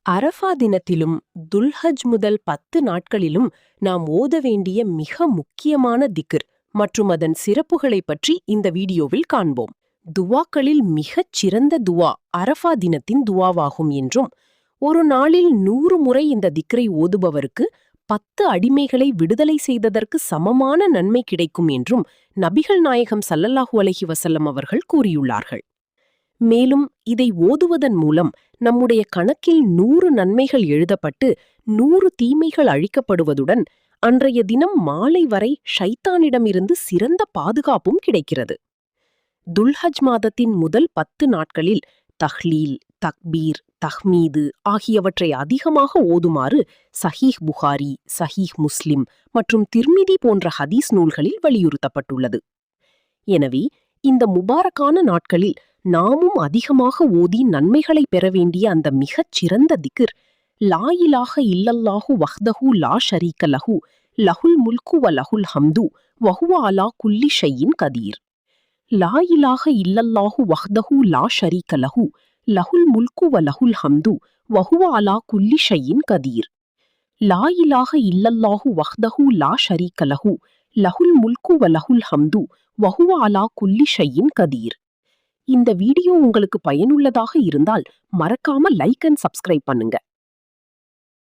அரஃபா தினத்திலும் துல்ஹஜ் முதல் 10 நாட்களிலும் நாம் ஓத வேண்டிய மிக முக்கியமான திக்ர் மற்றும் அதன் சிறப்புகளைப் பற்றி இந்த வீடியோவில் காண்போம். துவாக்களில் மிகச் சிறந்த துவா அரஃபா தினத்தின் துவாவாகும் என்றும், ஒரு நாளில் 100 முறை இந்த திக்ரை ஓதுபவருக்கு 10 அடிமைகளை விடுதலை செய்ததற்கு சமமான நன்மை கிடைக்கும் என்றும் நபிகள் நாயகம் ஸல்லல்லாஹு அலைஹி வஸல்லம் அவர்கள் கூறியுள்ளார்கள். மேலும் இதை ஓதுவதன் மூலம் நம்முடைய கணக்கில் 100 நன்மைகள் எழுதப்பட்டு 100 தீமைகள் அழிக்கப்படுவதுடன் அன்றைய தினம் மாலை வரை ஷைத்தானிடமிருந்து சிறந்த பாதுகாப்பும் கிடைக்கிறது. துல்ஹஜ் மாதத்தின் முதல் 10 நாட்களில் தஹ்லீல், தக்பீர், தஹ்மீது ஆகியவற்றை அதிகமாக ஓதுமாறு சஹீஹ் புகாரி, சஹீஹ் முஸ்லிம் மற்றும் திர்மிதி போன்ற ஹதீஸ் நூல்களில் வலியுறுத்தப்பட்டுள்ளது. எனவே இந்த முபாரக்கான நாட்களில் நாமும் அதிகமாக ஓதி நன்மைகளை பெற வேண்டிய அந்த மிகச் சிறந்த திக்ர் லா இலாஹ இல்லல்லாஹு வஹ்தஹு லா ஷரீக லஹு லஹுல் முல்கு வ லஹுல் ஹம்து வஹுவ அலா குல்லி ஷைஇன் கதீர். லா இலாஹ இல்லல்லாஹு வஹ்தஹு லா ஷரீக லஹு லஹுல் முல்கு வ லஹுல் ஹம்து வஹுவ அலா குல்லி ஷைஇன் கதீர். லா இலாஹ இல்லல்லாஹு வஹ்தஹு லா ஷரீக லஹு லஹுல் முல்கு வ லஹுல் ஹம்து வஹுவ அலா குல்லி ஷைஇன் கதீர். இந்த வீடியோ உங்களுக்கு பயனுள்ளதாக இருந்தால் மறக்காம லைக் அண்ட் சப்ஸ்கிரைப் பண்ணுங்க.